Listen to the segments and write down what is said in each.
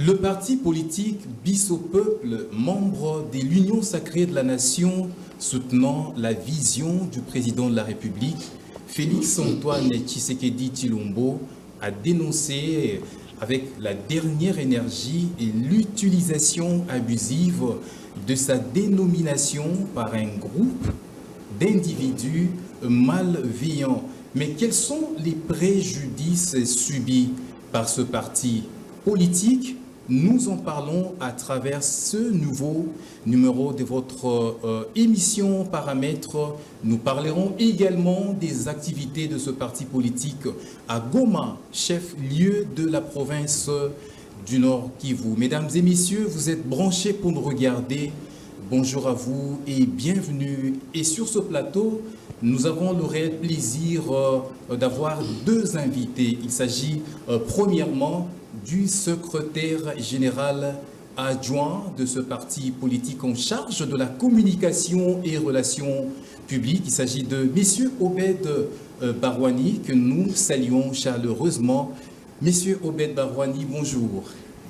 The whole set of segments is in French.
Le parti politique Bis au peuple, membre de l'Union sacrée de la nation, soutenant la vision du président de la République, Félix-Antoine Tshisekedi Tshilombo, a dénoncé avec la dernière énergie et l'utilisation abusive de sa dénomination par un groupe d'individus malveillants. Mais quels sont les préjudices subis par ce parti politique? Nous en parlons à travers ce nouveau numéro de votre émission Paramètres. Nous parlerons également des activités de ce parti politique à Goma, chef-lieu de la province du Nord Kivu. Mesdames et messieurs, vous êtes branchés pour nous regarder. Bonjour à vous et bienvenue. Et sur ce plateau, nous avons le réel plaisir d'avoir deux invités. Il s'agit premièrement du secrétaire général adjoint de ce parti politique en charge de la communication et relations publiques. Il s'agit de M. Obed Barouani, que nous saluons chaleureusement. M. Obed Barouani, bonjour.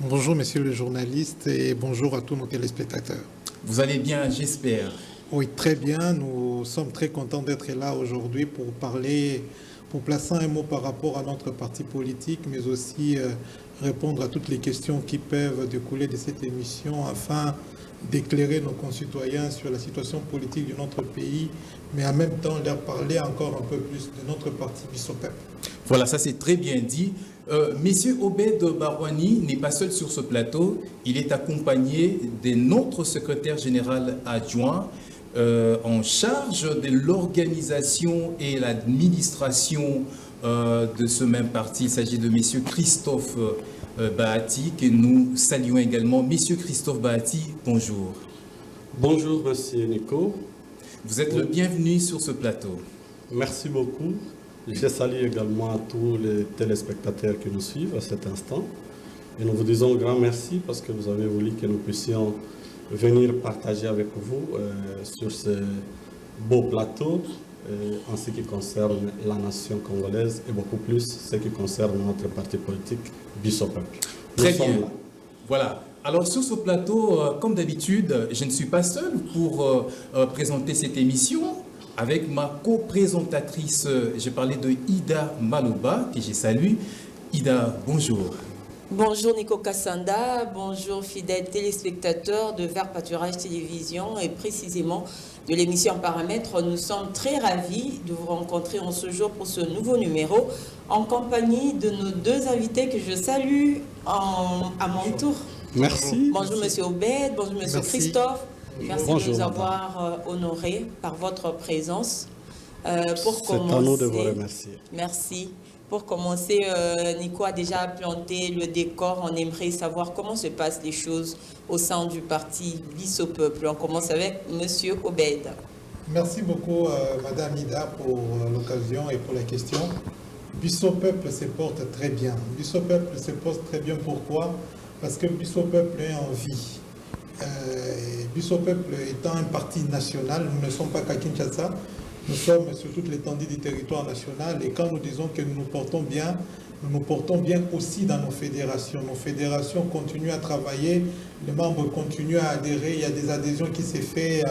Bonjour, messieurs les journalistes, et bonjour à tous nos téléspectateurs. Vous allez bien, j'espère. Oui, très bien. Nous sommes très contents d'être là aujourd'hui pour parler, pour placer un mot par rapport à notre parti politique, mais aussi répondre à toutes les questions qui peuvent découler de cette émission afin d'éclairer nos concitoyens sur la situation politique de notre pays, mais en même temps leur parler encore un peu plus de notre parti Bis au peuple. Voilà, ça c'est très bien dit. Monsieur Obed Barouani n'est pas seul sur ce plateau, il est accompagné de notre secrétaire général adjoint en charge de l'organisation et l'administration de ce même parti. Il s'agit de monsieur Christophe Bahati, que nous saluons également. Monsieur Christophe Bahati, bonjour. Bonjour, monsieur Nico. Vous êtes le bienvenu sur ce plateau. Merci beaucoup. Je salue également tous les téléspectateurs qui nous suivent à cet instant. Et nous vous disons un grand merci parce que vous avez voulu que nous puissions venir partager avec vous sur ce beau plateau en ce qui concerne la nation congolaise et beaucoup plus ce qui concerne notre parti politique Bis au peuple. Très bien. Voilà. Alors sur ce plateau, comme d'habitude, je ne suis pas seul pour présenter cette émission. Avec ma co-présentatrice, j'ai parlé de Ida Maloba, que je salue. Ida, bonjour. Bonjour Nico Kassanda, bonjour fidèles téléspectateurs de Vert Pâturage Télévision et précisément de l'émission Paramètres. Nous sommes très ravis de vous rencontrer en ce jour pour ce nouveau numéro en compagnie de nos deux invités que je salue à mon tour. Merci. Bonjour Monsieur Obed, bonjour Monsieur Christophe. Merci Bonjour, de nous madame. avoir honorés par votre présence. C'est à nous de vous remercier. Merci. Pour commencer, Nico a déjà planté le décor. On aimerait savoir comment se passent les choses au sein du parti Bis au peuple. On commence avec Monsieur Obed. Merci beaucoup, Madame Ida, pour l'occasion et pour la question. Bis au peuple se porte très bien. Bis au peuple se porte très bien. Pourquoi? Parce que Bis au peuple est en vie. Bis au peuple étant un parti national, nous ne sommes pas qu'à Kinshasa, nous sommes sur toute l'étendue du territoire national et quand nous disons que nous nous portons bien aussi dans nos fédérations. Nos fédérations continuent à travailler, les membres continuent à adhérer, il y a des adhésions qui s'est fait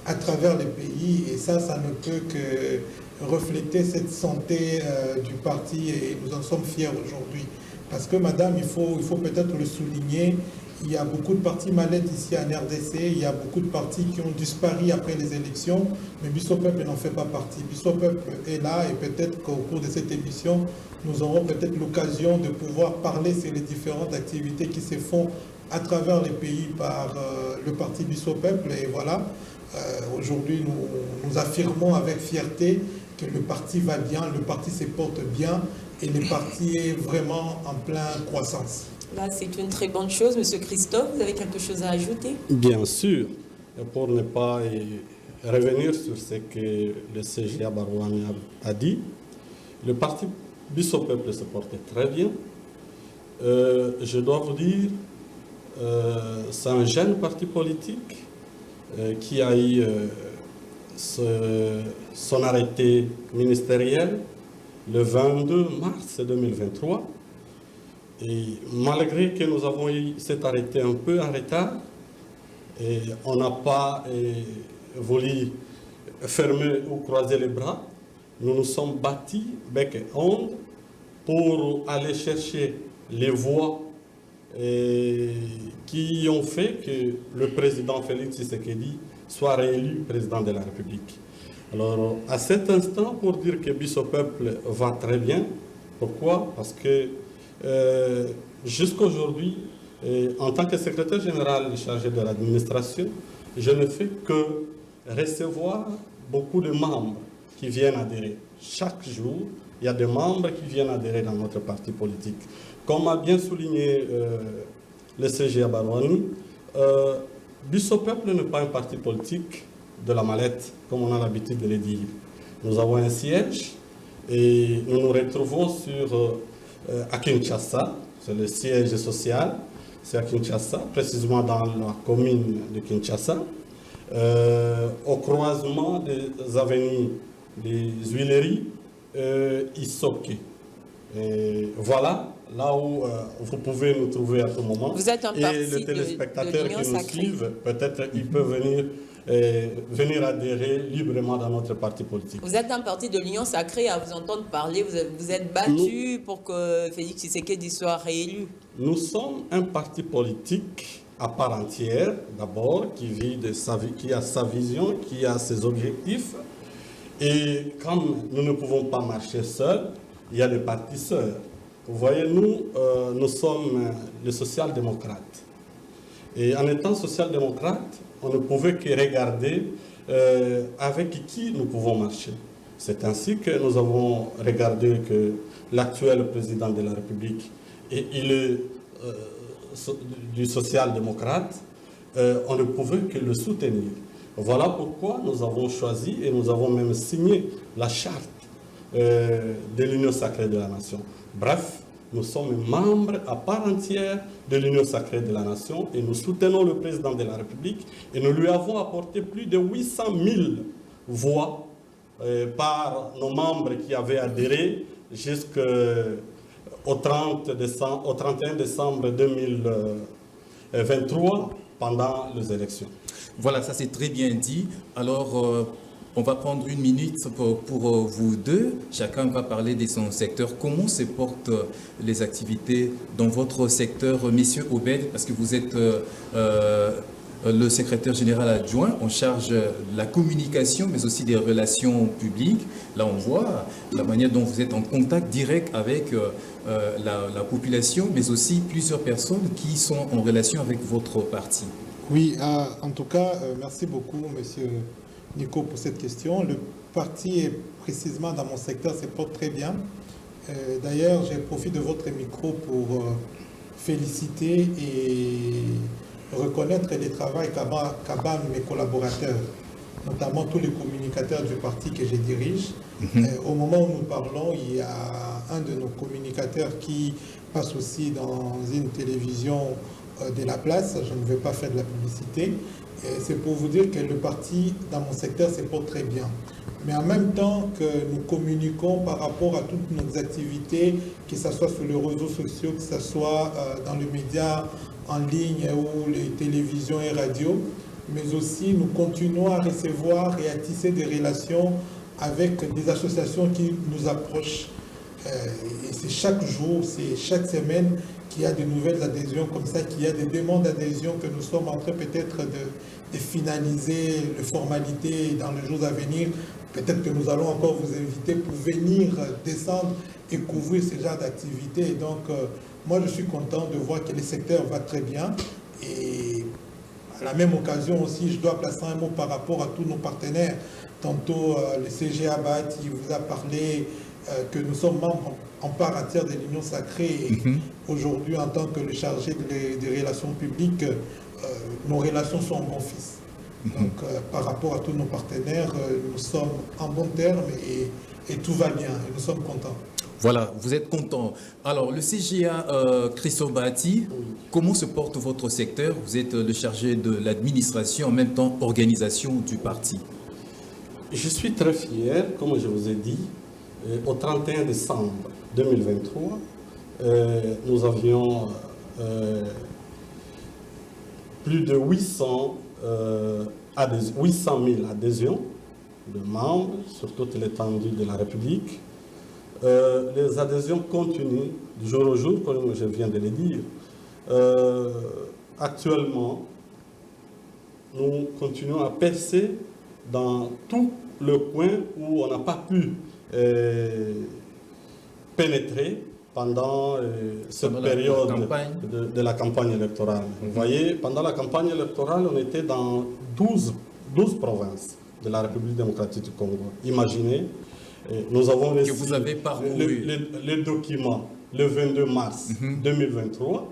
à travers les pays et ça ne peut que refléter cette santé du parti et nous en sommes fiers aujourd'hui. Parce que madame, il faut peut-être le souligner, il y a beaucoup de partis malades ici en RDC, il y a beaucoup de partis qui ont disparu après les élections, mais Bis au peuple n'en fait pas partie. Bis au peuple est là et peut-être qu'au cours de cette émission, nous aurons peut-être l'occasion de pouvoir parler sur les différentes activités qui se font à travers les pays par le parti Bis au peuple. Et voilà, aujourd'hui, nous affirmons avec fierté que le parti va bien, le parti se porte bien et le parti est vraiment en pleine croissance. Là, c'est une très bonne chose. Monsieur Christophe, vous avez quelque chose à ajouter? Bien sûr, et pour ne pas revenir sur ce que le CGA Barouani a dit, le parti Bis au peuple se porte très bien. Je dois vous dire, c'est un jeune parti politique qui a eu son arrêté ministériel le 22 mars 2023. Et malgré que nous avons eu cet arrêté un peu en retard, et on n'a pas voulu fermer ou croiser les bras, nous nous sommes battus bec et ongle pour aller chercher les voix qui ont fait que le président Félix Tshisekedi soit réélu président de la République. Alors, à cet instant, pour dire que Bisso Peuple va très bien, pourquoi? Parce que jusqu'à aujourd'hui, en tant que secrétaire général chargé de l'administration, je ne fais que recevoir beaucoup de membres qui viennent adhérer. Chaque jour, il y a des membres qui viennent adhérer dans notre parti politique. Comme a bien souligné le CG Barouani, Bisso Peuple n'est pas un parti politique de la mallette, comme on a l'habitude de le dire. Nous avons un siège et nous nous retrouvons à Kinshasa, c'est le siège social, c'est à Kinshasa, précisément dans la commune de Kinshasa, au croisement des avenues des Huileries Isoké. Et voilà, là où vous pouvez nous trouver à tout moment. Vous êtes un et parti les téléspectateurs de qui nous sacrée. suivent, peut-être ils peuvent venir adhérer librement dans notre parti politique. Vous êtes un parti de l'Union sacrée, à vous entendre parler, vous êtes battu pour que Félix Tshisekedi soit réélu. Nous sommes un parti politique à part entière, d'abord, qui a sa vision, qui a ses objectifs. Et comme nous ne pouvons pas marcher seuls, il y a des partis sœurs. Vous voyez, nous sommes les social-démocrates. Et en étant social-démocrate, on ne pouvait que regarder avec qui nous pouvons marcher. C'est ainsi que nous avons regardé que l'actuel président de la République, et il est du social-démocrate, on ne pouvait que le soutenir. Voilà pourquoi nous avons choisi et nous avons même signé la charte de l'Union sacrée de la Nation. Bref, nous sommes membres à part entière de l'Union sacrée de la Nation et nous soutenons le président de la République et nous lui avons apporté plus de 800 000 voix par nos membres qui avaient adhéré jusqu'au 31 décembre 2023 pendant les élections. Voilà, ça c'est très bien dit. Alors, on va prendre une minute pour vous deux. Chacun va parler de son secteur. Comment se portent les activités dans votre secteur, Monsieur Obed, parce que vous êtes le secrétaire général adjoint en charge de la communication, mais aussi des relations publiques. Là, on voit la manière dont vous êtes en contact direct avec la population, mais aussi plusieurs personnes qui sont en relation avec votre parti. Oui, en tout cas, merci beaucoup, Monsieur Nico, pour cette question. Le parti est précisément dans mon secteur, se porte très bien. D'ailleurs, je profite de votre micro pour féliciter et reconnaître le travail qu'abandonnent mes collaborateurs, notamment tous les communicateurs du parti que je dirige. Au moment où nous parlons, il y a un de nos communicateurs qui passe aussi dans une télévision de la place. Je ne vais pas faire de la publicité. C'est pour vous dire que le parti, dans mon secteur, se porte très bien. Mais en même temps que nous communiquons par rapport à toutes nos activités, que ce soit sur les réseaux sociaux, que ce soit dans les médias en ligne ou les télévisions et radios, mais aussi nous continuons à recevoir et à tisser des relations avec des associations qui nous approchent. Et c'est chaque jour, c'est chaque semaine qu'il y a de nouvelles adhésions comme ça, qu'il y a des demandes d'adhésion que nous sommes en train peut-être de finaliser les formalités dans les jours à venir. Peut-être que nous allons encore vous inviter pour venir descendre et couvrir ce genre d'activités. Et donc, moi, je suis content de voir que le secteur va très bien. Et à la même occasion aussi, je dois placer un mot par rapport à tous nos partenaires. Tantôt, le CG Abad, il vous a parlé que nous sommes membres en part entière de l'Union sacrée. Et aujourd'hui, en tant que le chargé des relations publiques, nos relations sont en bon fils. Donc, par rapport à tous nos partenaires, nous sommes en bon terme et tout va bien. Et nous sommes contents. Voilà, vous êtes content. Alors, le CGA Christophe Bahati, comment se porte votre secteur? Vous êtes le chargé de l'administration, en même temps organisation du parti. Je suis très fier, comme je vous ai dit, au 31 décembre 2023, nous avions plus de 800 000 adhésions de membres sur toute l'étendue de la République. Les adhésions continuent du jour au jour, comme je viens de le dire. Actuellement, nous continuons à percer dans tout le coin où on n'a pas pu pénétrer pendant cette période de la campagne électorale. Vous voyez, pendant la campagne électorale, on était dans 12 provinces de la République démocratique du Congo. Imaginez, nous avons reçu les documents le 22 mars 2023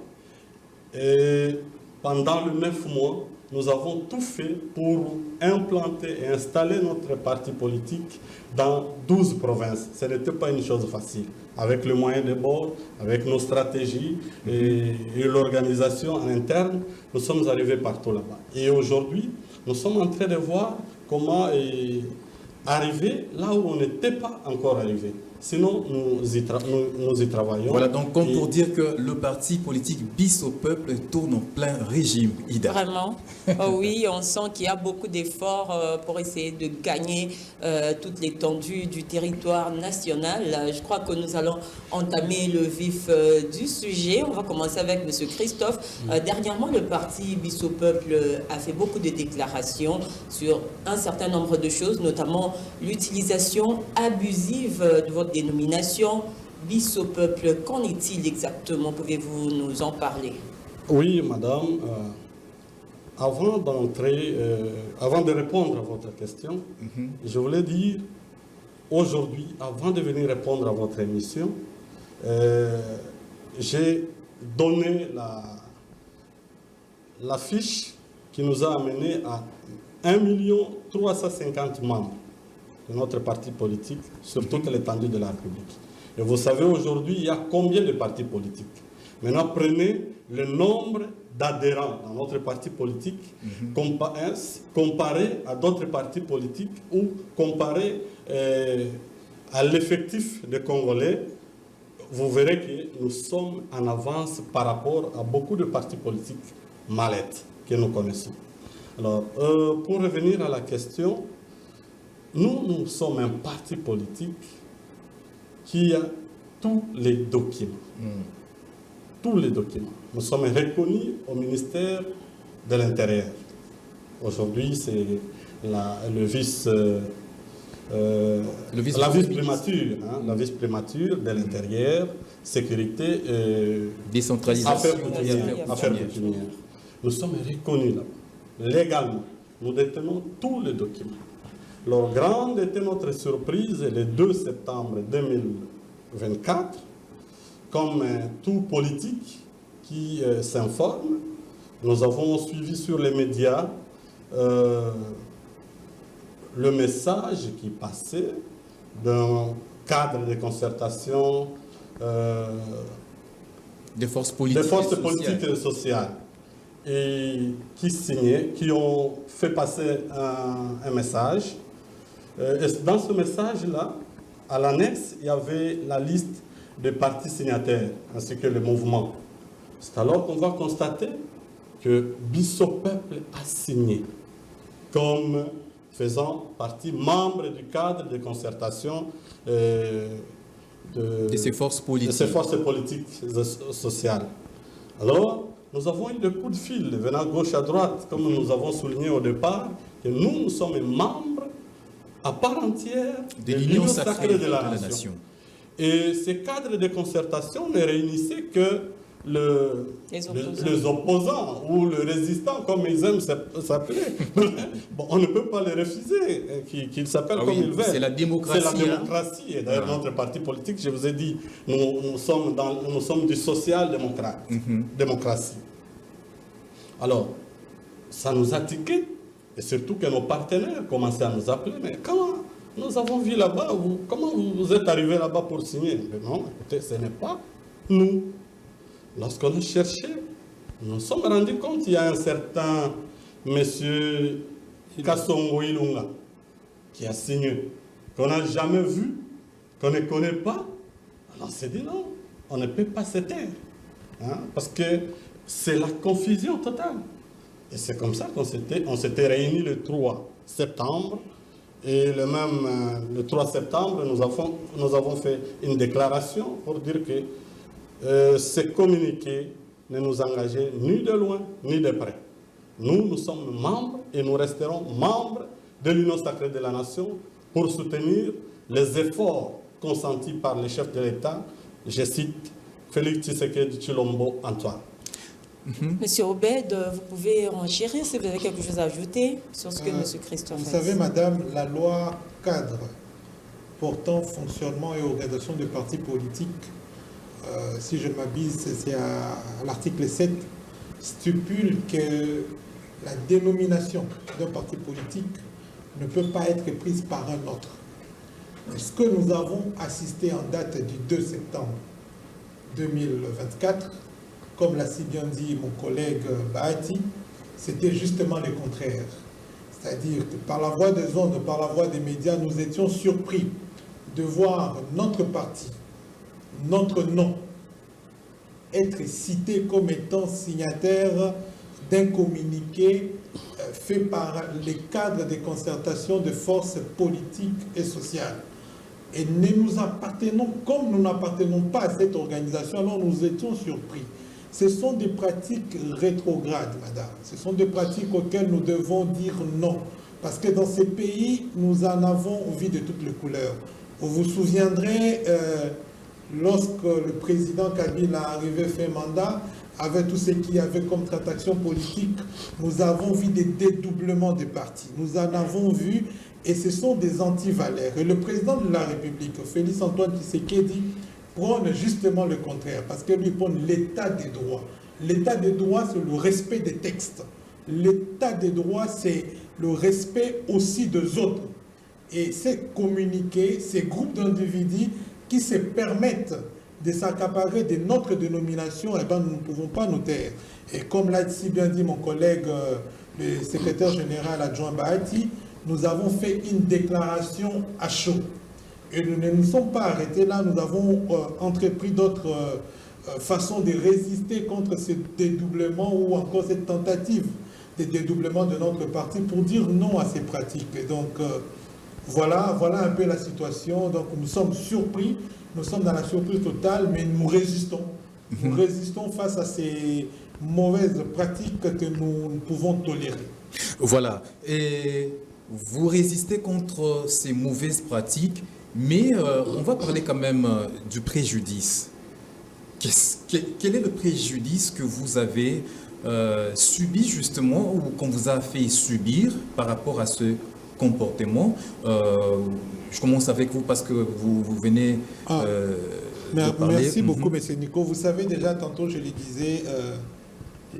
et pendant les 9 mois, nous avons tout fait pour implanter et installer notre parti politique dans 12 provinces. Ce n'était pas une chose facile. Avec le moyen de bord, avec nos stratégies et l'organisation en interne, nous sommes arrivés partout là-bas. Et aujourd'hui, nous sommes en train de voir comment arriver là où on n'était pas encore arrivé. Sinon, nous y travaillons. Voilà, donc comme pour dire que le parti politique Bis au peuple tourne en plein régime, Ida. Vraiment. Oh oui, on sent qu'il y a beaucoup d'efforts pour essayer de gagner toute l'étendue du territoire national. Je crois que nous allons entamer le vif du sujet. On va commencer avec M. Christophe. Dernièrement, le parti Bis au peuple a fait beaucoup de déclarations sur un certain nombre de choses, notamment l'utilisation abusive de votre dénomination Bis au peuple. Qu'en est-il exactement? Pouvez-vous nous en parler? Oui, madame. Avant de répondre à votre question, je voulais dire, aujourd'hui, avant de venir répondre à votre émission, j'ai donné la fiche qui nous a amené à 1 350 000 membres de notre parti politique sur toute l'étendue de la République. Et vous savez aujourd'hui, il y a combien de partis politiques? Maintenant, prenez le nombre d'adhérents dans notre parti politique comparé à d'autres partis politiques ou comparé à l'effectif des Congolais. Vous verrez que nous sommes en avance par rapport à beaucoup de partis politiques mallettes que nous connaissons. Alors, pour revenir à la question, nous sommes un parti politique qui a tous les documents. Tous les documents. Nous sommes reconnus au ministère de l'Intérieur. Aujourd'hui, c'est la vice-primature de l'Intérieur, sécurité et décentralisation, affaires coutumières. Nous sommes reconnus là, légalement. Nous détenons tous les documents. Alors, grande était notre surprise le 2 septembre 2024, comme tout politique qui s'informe, nous avons suivi sur les médias le message qui passait d'un cadre de concertation des forces politiques et sociales, et qui ont fait passer un message. Et dans ce message-là, à l'annexe, il y avait la liste des partis signataires, ainsi que le mouvement. C'est alors qu'on va constater que Bis au peuple a signé comme faisant partie membre du cadre de concertation de ces forces politiques sociales. Alors, nous avons eu des coups de fil venant gauche à droite, comme nous avons souligné au départ, que nous sommes membres à part entière de l'Union sacrée de la nation. Et ces cadres de concertation ne réunissaient que les opposants ou les résistants, comme ils aiment s'appeler. Bon, on ne peut pas les refuser, qu'ils s'appellent comme ils veulent. C'est la démocratie. C'est la démocratie. Et d'ailleurs, notre parti politique, je vous ai dit, nous sommes du social-démocratie. Alors, ça nous a tiqué. Et surtout que nos partenaires commençaient à nous appeler. Mais comment nous avons vu là-bas, comment vous êtes arrivé là-bas pour signer? Mais non, écoutez, ce n'est pas nous. Lorsqu'on a cherché, nous nous sommes rendus compte qu'il y a un certain monsieur Kassongo Ilunga qui a signé, qu'on n'a jamais vu, qu'on ne connaît pas. Alors on s'est dit non, on ne peut pas se taire. Hein, parce que c'est la confusion totale. Et c'est comme ça qu'on s'était réunis le 3 septembre. Et le 3 septembre, nous avons fait une déclaration pour dire que ce communiqué ne nous engageait ni de loin ni de près. Nous sommes membres et nous resterons membres de l'Union sacrée de la nation pour soutenir les efforts consentis par les chefs de l'État. Je cite Félix Tshisekedi Tshilombo Antoine. Monsieur Obed, vous pouvez enchérir si vous avez quelque chose à ajouter sur ce que M. Christian Vous dit. savez, madame, la loi cadre portant fonctionnement et organisation des partis politiques, si je ne m'abuse, c'est à l'article 7, stipule que la dénomination d'un parti politique ne peut pas être prise par un autre. Ce que nous avons assisté en date du 2 septembre 2024, comme l'a si bien dit mon collègue Bahati, c'était justement le contraire. C'est-à-dire que par la voie des ondes, par la voie des médias, nous étions surpris de voir notre parti, notre nom, être cité comme étant signataire d'un communiqué fait par les cadres des concertations de forces politiques et sociales. Et nous appartenons, comme nous n'appartenons pas à cette organisation, alors nous étions surpris. Ce sont des pratiques rétrogrades, madame. Ce sont des pratiques auxquelles nous devons dire non. Parce que dans ces pays, nous en avons vu de toutes les couleurs. Vous vous souviendrez, lorsque le président Kabila arrivait fait mandat, avec tout ce qu'il y avait comme transaction politique, nous avons vu des dédoublements des partis. Nous en avons vu, et ce sont des antivaleurs. Et le président de la République, Félix Antoine Tshisekedi, prône justement le contraire, parce que lui prône l'état des droits. L'état des droits, c'est le respect des textes. L'état des droits, c'est le respect aussi des autres. Et ces communiqués, ces groupes d'individus qui se permettent de s'accaparer de notre dénomination, eh ben, nous ne pouvons pas nous taire. Et comme l'a si bien dit mon collègue, le secrétaire général adjoint Bahati, nous avons fait une déclaration à chaud. Et nous ne nous sommes pas arrêtés là, nous avons entrepris d'autres façons de résister contre ce dédoublement ou encore cette tentative de dédoublement de notre parti pour dire non à ces pratiques. Et donc, voilà un peu la situation. Donc, nous sommes surpris, nous sommes dans la surprise totale, mais nous résistons. Nous résistons face à ces mauvaises pratiques que nous ne pouvons tolérer. Voilà. Et vous résistez contre ces mauvaises pratiques, mais on va parler quand même du préjudice. Quel est le préjudice que vous avez subi justement ou qu'on vous a fait subir par rapport à ce comportement? Je commence avec vous parce que vous venez de parler. Merci beaucoup, M. Nico. Vous savez déjà, tantôt je le disais,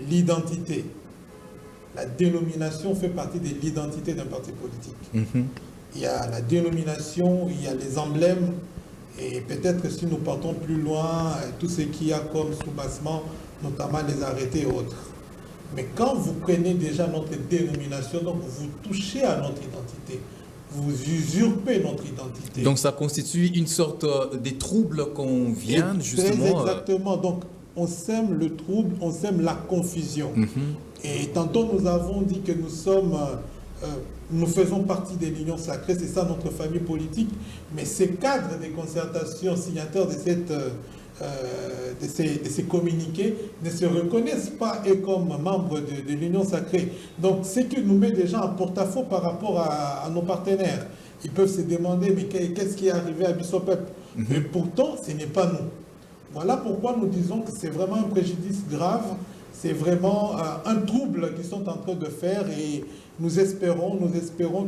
l'identité, la dénomination fait partie de l'identité d'un parti politique. Il y a la dénomination, il y a les emblèmes, et peut-être que si nous partons plus loin, tout ce qu'il y a comme soubassement, notamment les arrêtés et autres. Mais quand vous prenez déjà notre dénomination, donc vous touchez à notre identité, vous usurpez notre identité. Donc ça constitue une sorte de trouble qu'on vient justement... Très exactement, donc on sème le trouble, on sème la confusion. Et tantôt nous avons dit que nous sommes... nous faisons partie de l'Union sacrée, c'est ça notre famille politique, mais ces cadres des concertations signataires de, ces communiqués ne se reconnaissent pas et comme membres de l'Union sacrée. Donc ce qui nous met déjà en porte-à-faux par rapport à nos partenaires. Ils peuvent se demander, mais qu'est-ce qui est arrivé à Bisso Peuple? Mais pourtant, ce n'est pas nous. Voilà pourquoi nous disons que c'est vraiment un préjudice grave, c'est vraiment un trouble qu'ils sont en train de faire et nous espérons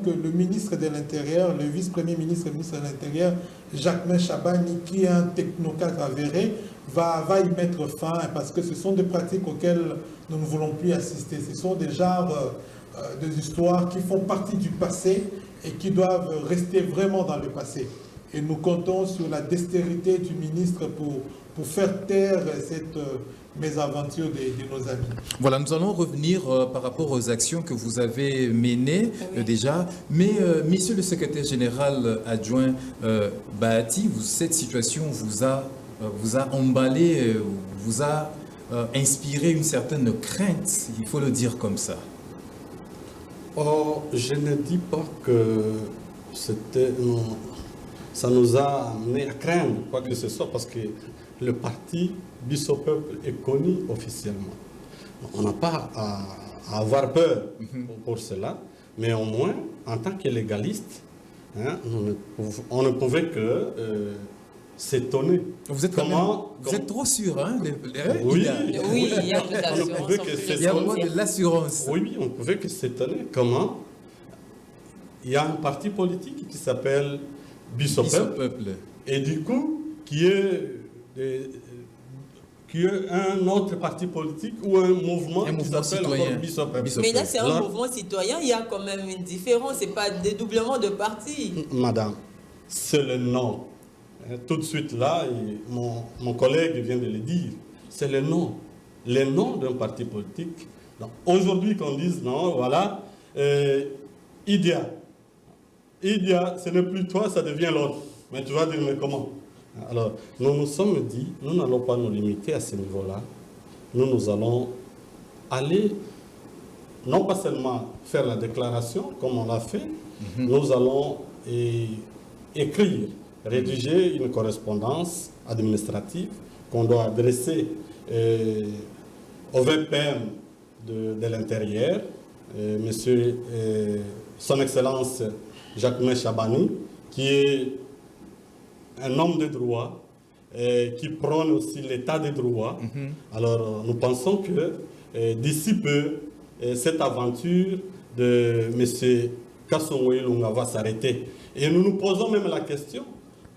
que le ministre de l'Intérieur, le vice-premier ministre et ministre de l'Intérieur, Jacquemain Chabani, qui est un technocrate avéré, va y mettre fin parce que ce sont des pratiques auxquelles nous ne voulons plus assister. Ce sont des genres des histoires qui font partie du passé et qui doivent rester vraiment dans le passé. Et nous comptons sur la dextérité du ministre pour faire taire cette mésaventure de nos amis. Voilà, nous allons revenir par rapport aux actions que vous avez menées déjà. Mais, monsieur le secrétaire général adjoint Bahati, cette situation vous a vous a emballé, vous a inspiré une certaine crainte, il faut le dire comme ça. Oh, je ne dis pas que ça nous a amené à craindre quoi que ce soit, parce que le parti Bis au Peuple est connu officiellement. On n'a pas à avoir peur pour cela, mais au moins, en tant que légaliste, hein, on ne pouvait que s'étonner. Vous êtes, vous êtes trop sûr, hein? Oui, il y a de l'assurance. Il y a vraiment de l'assurance. Oui, on ne pouvait que s'étonner comment il y a un parti politique qui s'appelle Bis au Peuple, et du coup, qui est un autre parti politique ou un mouvement qui s'appelle encore Bis au Peuple. Mais là, c'est un mouvement citoyen, il y a quand même une différence, ce n'est pas dédoublement de parti. Madame, c'est le nom. Tout de suite là, mon collègue vient de le dire, c'est le nom. Le nom d'un parti politique. Aujourd'hui, qu'on dise non, voilà, Idia, ce n'est plus toi, ça devient l'autre. Mais tu vas dire, mais comment? Alors, nous nous sommes dit, nous n'allons pas nous limiter à ce niveau-là. Nous allons aller, non pas seulement faire la déclaration, comme on l'a fait, nous allons écrire, rédiger une correspondance administrative qu'on doit adresser au VPM de l'Intérieur, Monsieur Son Excellence Jacquemin Chabani, qui est un homme de droit, qui prône aussi l'état de droit. Alors, nous pensons que d'ici peu, cette aventure de M. Kasongo Ilunga va s'arrêter. Et nous nous posons même la question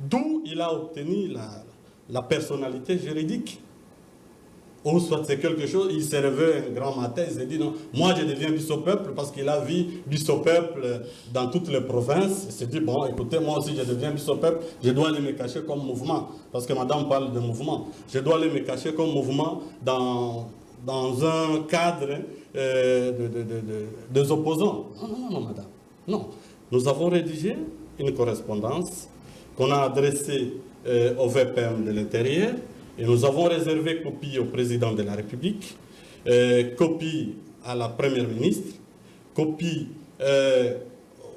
d'où il a obtenu la personnalité juridique. Ou soit c'est quelque chose, il s'est réveillé un grand matin, il s'est dit non, moi je deviens Bis au Peuple parce qu'il a vu Bis au Peuple dans toutes les provinces. Il s'est dit bon, écoutez, moi aussi je deviens Bis au Peuple, je dois aller me cacher comme mouvement. Parce que madame parle de mouvement. Je dois aller me cacher comme mouvement dans un cadre des opposants. Non, madame. Non. Nous avons rédigé une correspondance qu'on a adressée au VPM de l'Intérieur. Et nous avons réservé copie au président de la République, copie à la première ministre, copie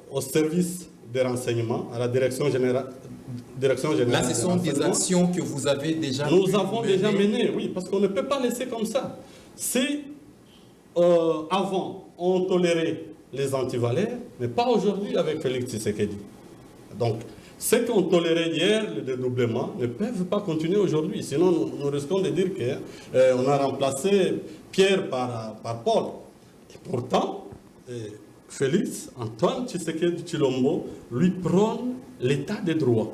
au service des renseignements, à la direction générale. Là, ce sont des actions que vous avez déjà Nous avons déjà menées, oui, parce qu'on ne peut pas laisser comme ça. Si avant, on tolérait les antivaleurs, mais pas aujourd'hui avec Félix Tshisekedi. Donc, ceux qui ont toléré hier le dédoublement ne peuvent pas continuer aujourd'hui. Sinon, nous risquons de dire qu'on a remplacé Pierre par Paul. Et pourtant, Félix Antoine Tshisekedi Tshilombo lui prône l'état de droit.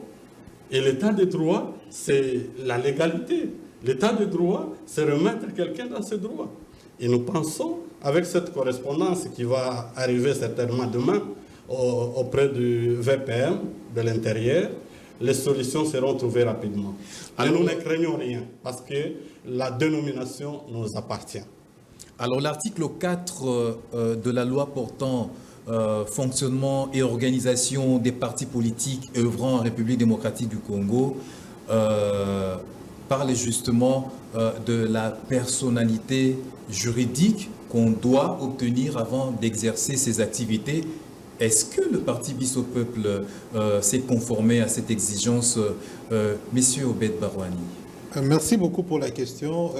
Et l'état de droit, c'est la légalité. L'état de droit, c'est remettre quelqu'un dans ses droits. Et nous pensons, avec cette correspondance qui va arriver certainement demain, auprès du VPM de l'Intérieur, les solutions seront trouvées rapidement. Mais nous ne craignons rien, parce que la dénomination nous appartient. Alors l'article 4 de la loi portant fonctionnement et organisation des partis politiques œuvrant en République démocratique du Congo parle justement de la personnalité juridique qu'on doit obtenir avant d'exercer ses activités. Est-ce que le parti Bis au Peuple s'est conformé à cette exigence, Monsieur Obed Barouani? Merci beaucoup pour la question.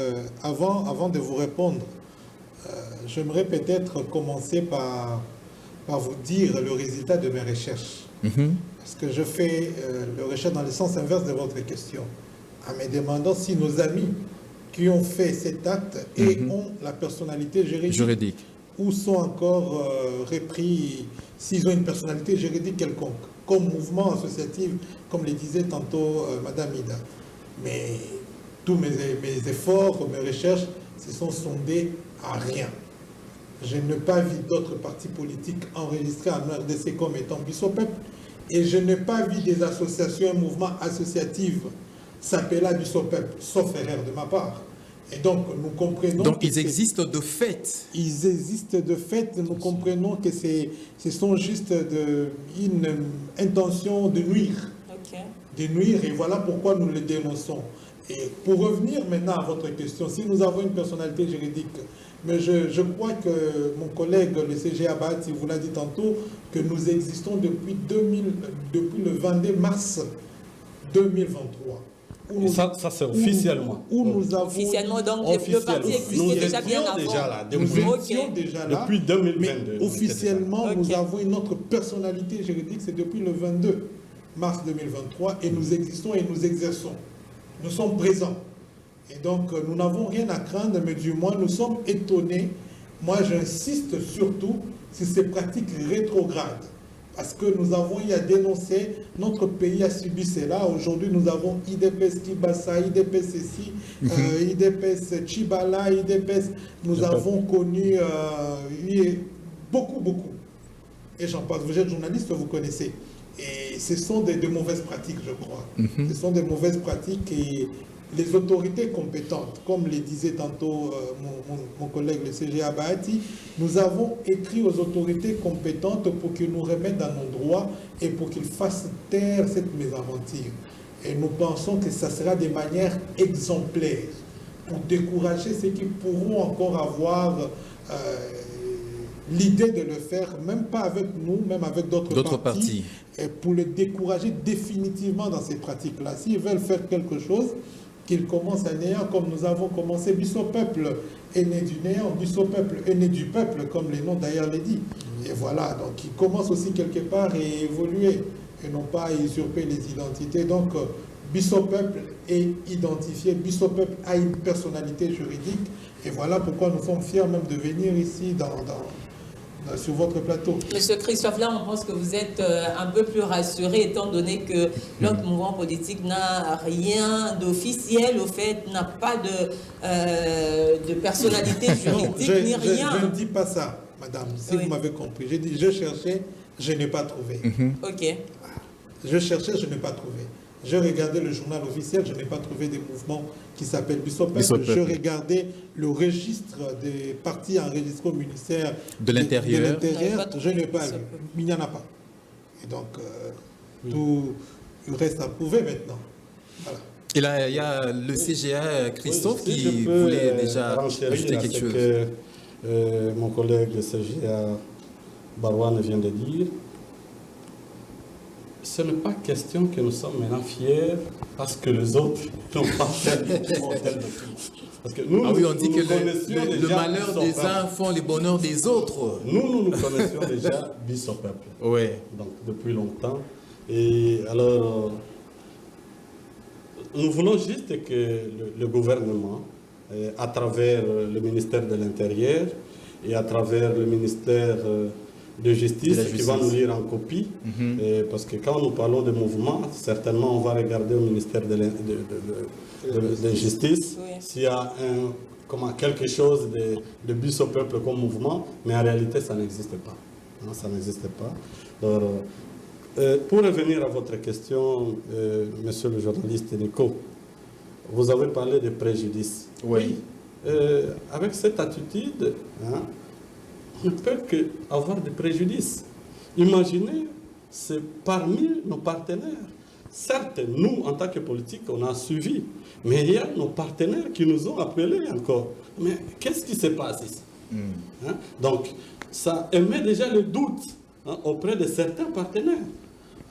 Avant de vous répondre, j'aimerais peut-être commencer par vous dire le résultat de mes recherches. Parce que je fais le recherche dans le sens inverse de votre question, en me demandant si nos amis qui ont fait cet acte et ont la personnalité juridique. Ou sont encore repris s'ils ont une personnalité juridique quelconque, comme mouvement associatif, comme le disait tantôt Madame Ida. Mais tous mes efforts, mes recherches se sont sondés à rien. Je n'ai pas vu d'autres partis politiques enregistrés en RDC comme étant Bis au Peuple, et je n'ai pas vu des associations, un mouvement associatif s'appeler Bis au Peuple, sauf erreur de ma part. Et donc, nous comprenons... Donc, ils existent de fait. Ils existent de fait. Nous comprenons que ce sont juste une intention de nuire. De nuire, et voilà pourquoi nous le dénonçons. Et pour revenir maintenant à votre question, si nous avons une personnalité juridique, mais je crois que mon collègue, le CGA Bahati, vous l'a dit tantôt, que nous existons depuis le 22 mars 2023. Ça c'est officiellement. Où nous avons... Officiellement, donc le parti existait déjà bien avant. Nous étions déjà là. Depuis 2022. Mais officiellement, nous avons une autre personnalité juridique, c'est depuis le 22 mars 2023, et nous existons et nous exerçons. Nous sommes présents. Et donc, nous n'avons rien à craindre, mais du moins, nous sommes étonnés. Moi, j'insiste surtout sur ces pratiques rétrogrades. Parce que nous avons eu à dénoncer, notre pays a subi cela. Aujourd'hui, nous avons IDPS Kibasa, IDPS Sessi, IDPS Chibala, IDPS. Nous avons connu beaucoup. Et j'en parle. Vous êtes journaliste, vous connaissez. Et ce sont de mauvaises pratiques, je crois. Ce sont des mauvaises pratiques et les autorités compétentes, comme le disait tantôt mon collègue le CGA Bahati, nous avons écrit aux autorités compétentes pour qu'ils nous remettent dans nos droits et pour qu'ils fassent taire cette mésaventure. Et nous pensons que ça sera de manière exemplaire pour décourager ceux qui pourront encore avoir l'idée de le faire, même pas avec nous, même avec d'autres partis, et pour les décourager définitivement dans ces pratiques-là. S'ils veulent faire quelque chose, qu'ils commencent à néant, comme nous avons commencé. Bisso peuple est né du néant, Bisso peuple est né du peuple, comme les noms d'ailleurs le dit. Et voilà, donc ils commencent aussi quelque part à évoluer, et non pas à usurper les identités. Donc, Bisso peuple est identifié, Bisso peuple a une personnalité juridique, et voilà pourquoi nous sommes fiers même de venir ici sur votre plateau. Monsieur Christophe, là, on pense que vous êtes un peu plus rassuré, étant donné que notre mouvement politique n'a rien d'officiel, au fait, n'a pas de personnalité juridique, non, ni rien. Je ne dis pas ça, madame, si vous m'avez compris. J'ai dit, je cherchais, je n'ai pas trouvé. Ok. Je cherchais, je n'ai pas trouvé. Je regardais le journal officiel, je n'ai pas trouvé des mouvements qui s'appellent Bisso Peuple. Je regardais le registre des partis enregistrés au ministère de l'Intérieur. Je n'ai pas vu. Il n'y en a pas. Et donc, tout reste à prouver maintenant. Voilà. Et là, il y a le CGA Christophe qui voulait déjà ajouter quelque chose. Que mon collègue le CGA Barouane vient de dire. Ce n'est pas question que nous sommes maintenant fiers parce que les autres n'ont pas fait le modèle de tout. Parce que nous, on dit que le malheur des uns font le bonheur des autres. Nous connaissions déjà Bisso Peuple. Oui. Donc, depuis longtemps. Et alors, nous voulons juste que le gouvernement, à travers le ministère de l'Intérieur et à travers le ministère de justice, qui va nous lire en copie, parce que quand nous parlons de mouvement, certainement on va regarder au ministère de justice s'il y a quelque chose de Bisso Peuple comme mouvement, mais en réalité ça n'existe pas. Non, ça n'existe pas. Alors, pour revenir à votre question, monsieur le journaliste Nico, vous avez parlé de préjudice. Oui. Avec cette attitude, on ne peut qu'avoir des préjudices. Imaginez, c'est parmi nos partenaires. Certes, nous, en tant que politiques, on a suivi, mais il y a nos partenaires qui nous ont appelés encore. Mais qu'est-ce qui se passe ici? Donc, ça émet déjà le doute auprès de certains partenaires.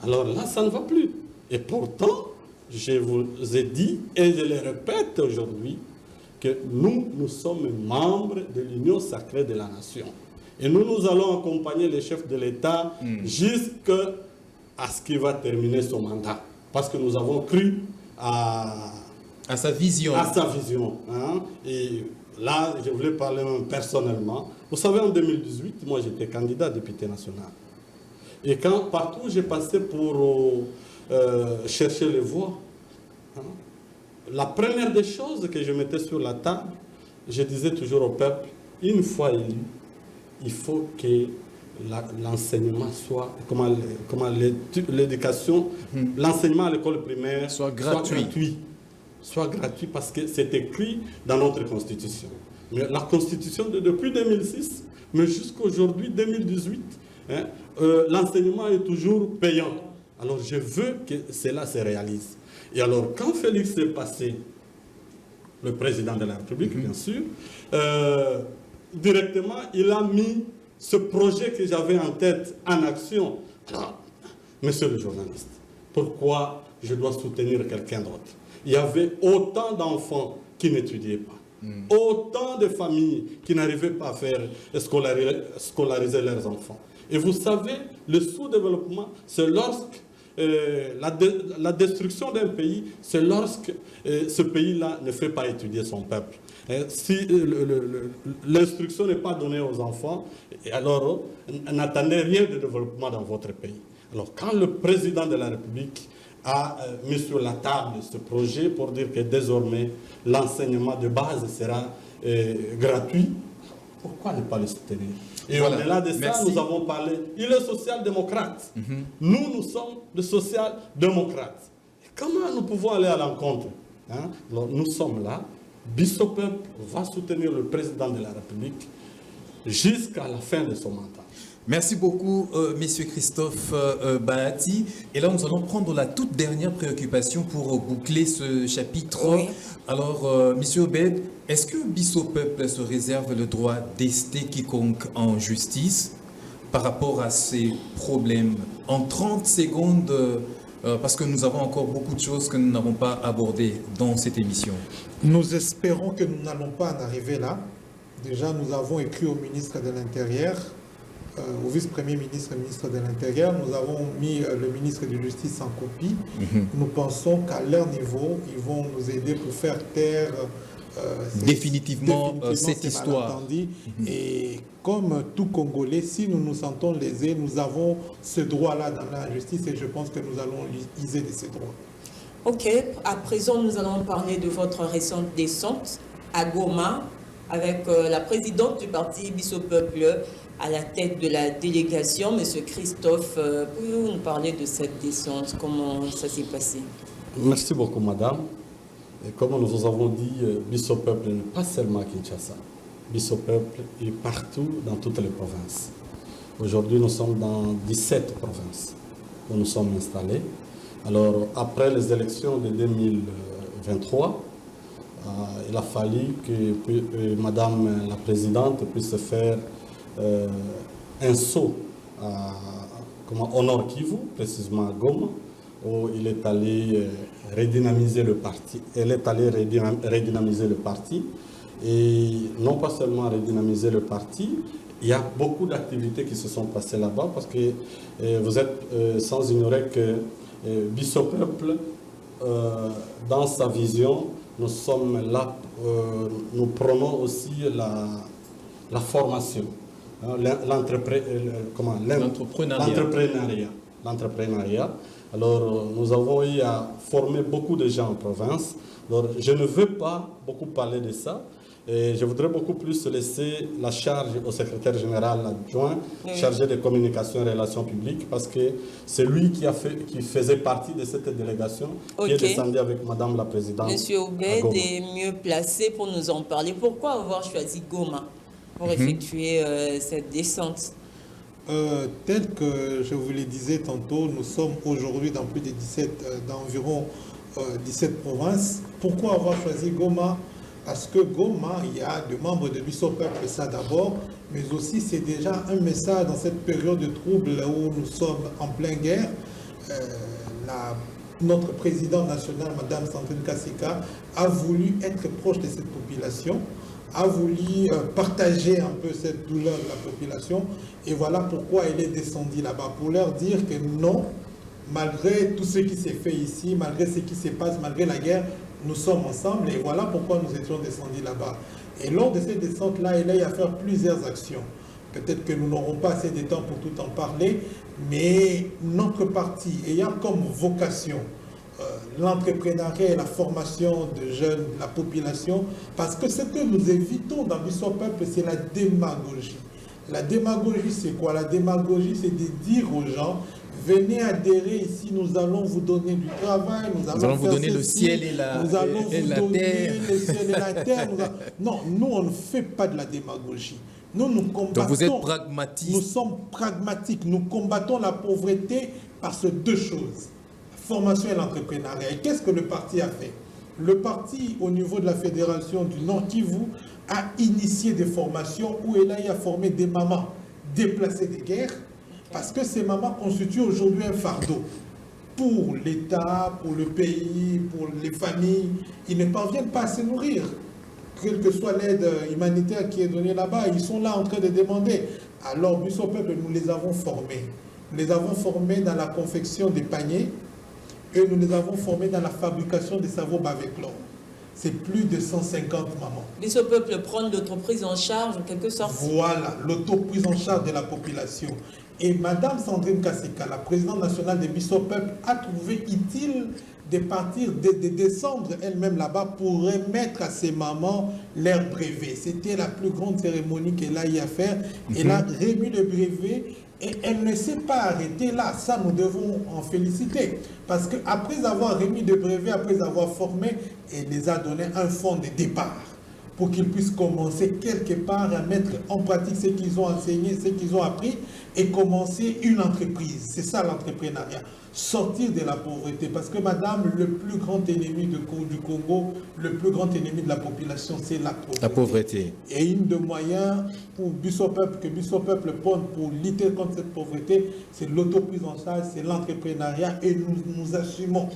Alors là, ça ne va plus. Et pourtant, je vous ai dit, et je le répète aujourd'hui, que nous sommes membres de l'Union sacrée de la nation. Et nous allons accompagner les chefs de l'État jusqu'à ce qu'il va terminer son mandat. Parce que nous avons cru à sa vision. À sa vision. Et là, je voulais parler même personnellement. Vous savez, en 2018, moi j'étais candidat député national. Et quand partout j'ai passé pour chercher les voix, la première des choses que je mettais sur la table, je disais toujours au peuple, une fois élu, il faut que l'enseignement soit, l'éducation, l'enseignement à l'école primaire soit gratuit. Soit gratuit parce que c'est écrit dans notre Constitution. Mais la Constitution, depuis 2006, mais jusqu'à aujourd'hui, 2018, l'enseignement est toujours payant. Alors je veux que cela se réalise. Et alors, quand Félix est passé le président de la République, bien sûr, directement, il a mis ce projet que j'avais en tête en action. Alors, monsieur le journaliste, pourquoi je dois soutenir quelqu'un d'autre? Il y avait autant d'enfants qui n'étudiaient pas. Autant de familles qui n'arrivaient pas à faire scolariser leurs enfants. Et vous savez, le sous-développement, c'est lorsque la destruction d'un pays, c'est lorsque ce pays-là ne fait pas étudier son peuple. Si l'instruction n'est pas donnée aux enfants, alors n'attendez rien de développement dans votre pays. Alors quand le président de la République a mis sur la table ce projet pour dire que désormais l'enseignement de base sera gratuit, pourquoi ne pas le soutenir? Et voilà. Au-delà de ça, nous avons parlé, il est social-démocrate. Nous sommes des social-démocrates. Comment nous pouvons aller à l'encontre? Alors, nous sommes là, Bisso Peuple va soutenir le président de la République jusqu'à la fin de son mandat. Merci beaucoup, Monsieur Christophe Bahati. Et là, nous allons prendre la toute dernière préoccupation pour boucler ce chapitre. Oui. Alors, Monsieur Obed, est-ce que Bisso Peuple se réserve le droit d'ester quiconque en justice par rapport à ces problèmes? En 30 secondes, parce que nous avons encore beaucoup de choses que nous n'avons pas abordées dans cette émission. Nous espérons que nous n'allons pas en arriver là. Déjà, nous avons écrit au ministre de l'Intérieur, au vice-premier ministre, ministre de l'Intérieur, nous avons mis le ministre de la Justice en copie. Nous pensons qu'à leur niveau, ils vont nous aider pour faire taire définitivement cette histoire. Et comme tout Congolais, si nous nous sentons lésés, nous avons ce droit-là dans la justice et je pense que nous allons user de ces droits. Ok, à présent, nous allons parler de votre récente descente à Goma avec la présidente du parti Bisso Peuple à la tête de la délégation. Monsieur Christophe, pouvez-vous nous parler de cette descente? Comment ça s'est passé? Merci beaucoup, madame. Et comme nous vous avons dit, Bisso Peuple n'est pas seulement à Kinshasa. Bisso Peuple est partout dans toutes les provinces. Aujourd'hui, nous sommes dans 17 provinces où nous sommes installés. Alors, après les élections de 2023, il a fallu que madame la présidente puisse faire un saut au Nord Kivu, précisément à Goma, où il est allé redynamiser le parti. Elle est allée redynamiser le parti. Et non pas seulement redynamiser le parti, il y a beaucoup d'activités qui se sont passées là-bas parce que vous êtes sans ignorer que Bisso Peuple, dans sa vision, nous sommes là, nous prenons aussi la formation, l'entrepreneuriat. Alors, nous avons eu à former beaucoup de gens en province. Alors, je ne veux pas beaucoup parler de ça. Et je voudrais beaucoup plus laisser la charge au secrétaire général adjoint, chargé de communication et relations publiques, parce que c'est lui qui faisait partie de cette délégation, qui est descendu avec madame la présidente. Monsieur Obed est mieux placé pour nous en parler. Pourquoi avoir choisi Goma pour effectuer cette descente? Tel que je vous le disais tantôt, nous sommes aujourd'hui dans plus de d'environ 17 provinces. Pourquoi avoir choisi Goma? Parce que Goma, il y a des membres de Bisso Peuple, ça d'abord, mais aussi c'est déjà un message dans cette période de trouble où nous sommes en pleine guerre. Notre président national, Mme Sandrine Kasika, a voulu être proche de cette population, a voulu partager un peu cette douleur de la population. Et voilà pourquoi elle est descendue là-bas, pour leur dire que non, malgré tout ce qui s'est fait ici, malgré ce qui se passe, malgré la guerre, nous sommes ensemble et voilà pourquoi nous étions descendus là-bas. Et lors de cette descente-là, il y a à faire plusieurs actions. Peut-être que nous n'aurons pas assez de temps pour tout en parler, mais notre parti ayant comme vocation l'entrepreneuriat et la formation de jeunes, de la population, parce que ce que nous évitons dans Bisso Peuple, c'est la démagogie. La démagogie, c'est quoi? La démagogie, c'est de dire aux gens: venez adhérer ici, nous allons vous donner du travail, nous allons vous donner le ciel et la terre. Le ciel et la terre. Non, nous, on ne fait pas de la démagogie. Nous combattons. Donc vous êtes pragmatique. Nous sommes pragmatiques. Nous combattons la pauvreté par ces deux choses, la formation et l'entrepreneuriat. Et qu'est-ce que le parti a fait? Le parti, au niveau de la fédération du Nord Kivu, a initié des formations où il a formé des mamans déplacées des guerres, parce que ces mamans constituent aujourd'hui un fardeau pour l'État, pour le pays, pour les familles. Ils ne parviennent pas à se nourrir. Quelle que soit l'aide humanitaire qui est donnée là-bas, ils sont là en train de demander. Alors, Biso Peuple, nous les avons formés. Nous les avons formés dans la confection des paniers et nous les avons formés dans la fabrication des savons Baveclor. C'est plus de 150 mamans. Biso Peuple prend l'autoprise en charge, en quelque sorte. Voilà, l'autoprise en charge de la population. Et Madame Sandrine Kasseka, la présidente nationale de Biso Peuple, a trouvé utile de partir, de descendre elle-même là-bas pour remettre à ses mamans leur brevet. C'était la plus grande cérémonie qu'elle a eu à faire. Elle a remis le brevet et elle ne s'est pas arrêtée là. Ça, nous devons en féliciter. Parce qu'après avoir remis le brevet, après avoir formé, elle les a donné un fonds de départ pour qu'ils puissent commencer quelque part à mettre en pratique ce qu'ils ont enseigné, ce qu'ils ont appris et commencer une entreprise. C'est ça l'entrepreneuriat. Sortir de la pauvreté. Parce que madame, le plus grand ennemi du Congo, le plus grand ennemi de la population, c'est la pauvreté. La pauvreté. Et une des moyens pour Biso Peuple, que Biso Peuple prône pour lutter contre cette pauvreté, c'est l'autoprise en charge, c'est l'entrepreneuriat et nous assumons.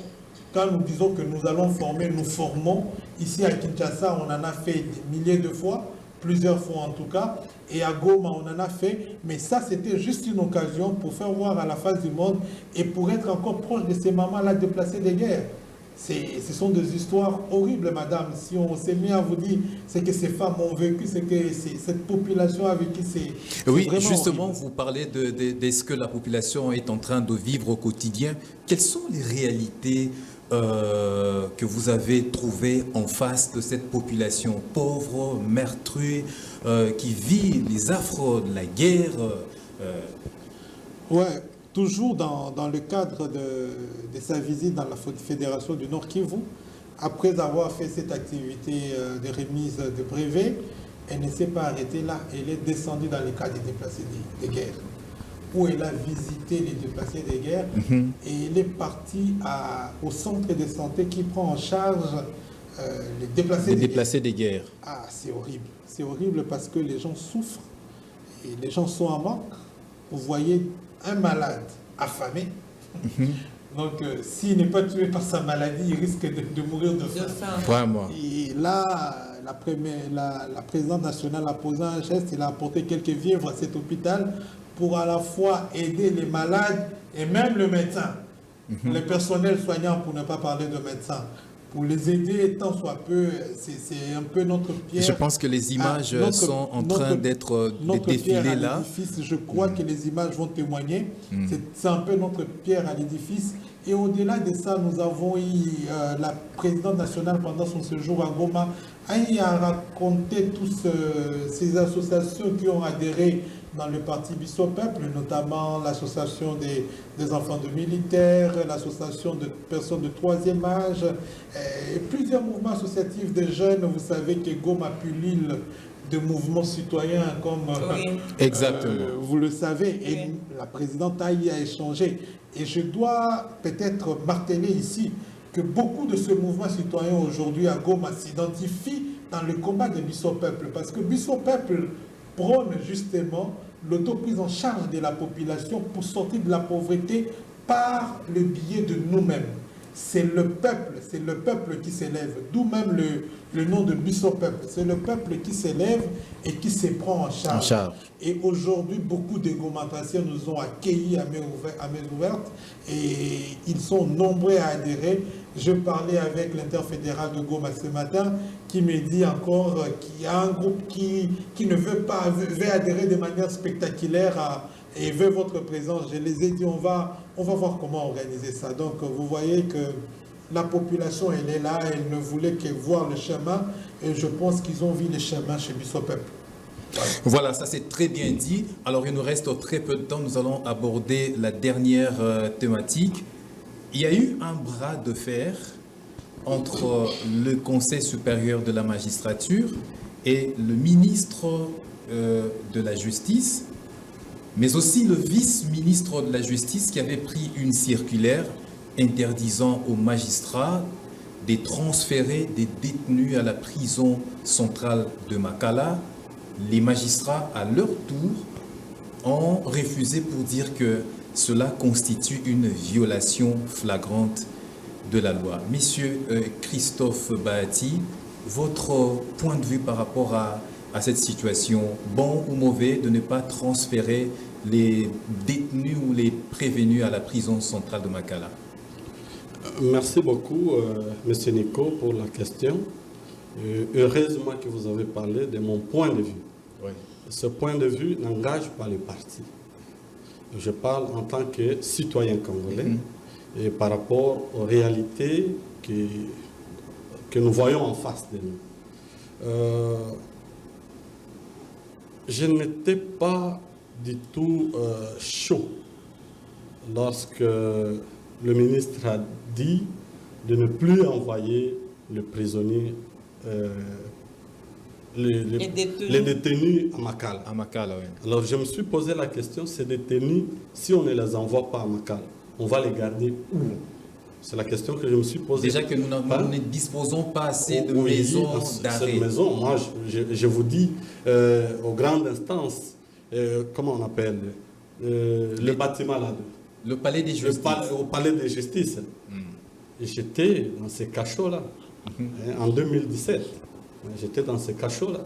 Quand nous disons que nous allons former, nous formons. Ici à Kinshasa, on en a fait des milliers de fois, plusieurs fois en tout cas. Et à Goma, on en a fait. Mais ça, c'était juste une occasion pour faire voir à la face du monde et pour être encore proche de ces mamans-là déplacées des guerres. Ce sont des histoires horribles, madame. Si on s'est mis à vous dire ce que ces femmes ont vécu, ce que cette population a vécu, c'est oui, vraiment justement, horrible. vous parlez de ce que la population est en train de vivre au quotidien. Quelles sont les réalités que vous avez trouvées en face de cette population pauvre, meurtrie, qui vit les affres de la guerre Ouais. Toujours dans le cadre de sa visite dans la Fédération du Nord Kivu, après avoir fait cette activité de remise de brevets, elle ne s'est pas arrêtée là. Elle est descendue dans le cadre des déplacés des guerres, où elle a visité les déplacés des guerres et elle est partie au centre de santé qui prend en charge les déplacés des guerres. Ah, c'est horrible. C'est horrible parce que les gens souffrent et les gens sont en manque. Vous voyez un malade affamé, donc s'il n'est pas tué par sa maladie, il risque de mourir de faim. Vraiment. Et là, la présidente nationale a posé un geste, elle a apporté quelques vivres à cet hôpital pour à la fois aider les malades et même le médecin, le personnel soignant, pour ne pas parler de médecins. Pour les aider tant soit peu, c'est un peu notre pierre. Je pense que les images sont en train d'être défilées là. Je crois que les images vont témoigner. C'est un peu notre pierre à l'édifice. Et au-delà de ça, nous avons eu la présidente nationale pendant son séjour à Goma a raconté toutes ces associations qui ont adhéré dans le parti Biso Peuple, notamment l'association des enfants de militaires, l'association de personnes de troisième âge, et plusieurs mouvements associatifs de jeunes. Vous savez que Goma pullule de mouvements citoyens comme exactement. Vous le savez, et la présidente a échangé. Et je dois peut-être marteler ici que beaucoup de ce mouvement citoyen aujourd'hui à Goma s'identifient dans le combat de Biso Peuple, parce que Biso Peuple prône justement l'autoprise en charge de la population pour sortir de la pauvreté par le biais de nous-mêmes. C'est le peuple qui s'élève, d'où même le nom de Biso Peuple. C'est le peuple qui s'élève et qui se prend en charge. Et aujourd'hui, beaucoup de Gomantaciens nous ont accueillis à main ouverte et ils sont nombreux à adhérer. Je parlais avec l'interfédéral de Goma ce matin qui me dit encore qu'il y a un groupe qui ne veut adhérer de manière spectaculaire et veut votre présence. Je les ai dit, on va voir comment organiser ça. Donc vous voyez que la population, elle est là, elle ne voulait que voir le chemin et je pense qu'ils ont vu le chemin chez Biso Peuple. Voilà, ça c'est très bien dit. Alors il nous reste très peu de temps, nous allons aborder la dernière thématique. Il y a eu un bras de fer entre le Conseil supérieur de la magistrature et le ministre de la Justice, mais aussi le vice-ministre de la Justice qui avait pris une circulaire interdisant aux magistrats de transférer des détenus à la prison centrale de Makala. Les magistrats, à leur tour, ont refusé pour dire que cela constitue une violation flagrante de la loi. Monsieur Christophe Bahati, votre point de vue par rapport à cette situation, bon ou mauvais, de ne pas transférer les détenus ou les prévenus à la prison centrale de Makala? Merci beaucoup, Monsieur Nico, pour la question. Heureusement que vous avez parlé de mon point de vue. Oui. Ce point de vue n'engage pas les partis. Je parle en tant que citoyen congolais et par rapport aux réalités que nous voyons en face de nous. Je n'étais pas du tout chaud lorsque le ministre a dit de ne plus envoyer les prisonniers, les détenus à Makala. À Makala, oui. Alors je me suis posé la question, ces détenus, si on ne les envoie pas à Makala, on va les garder où? C'est la question que je me suis posée. Déjà que nous ne disposons pas assez de Oui, maisons d'arrêt. Cette maison, moi je vous dis, aux grandes instances, comment on appelle le bâtiment là. Le palais des justices. Au palais de justice. J'étais dans ces cachots-là, en 2017. J'étais dans ces cachots-là.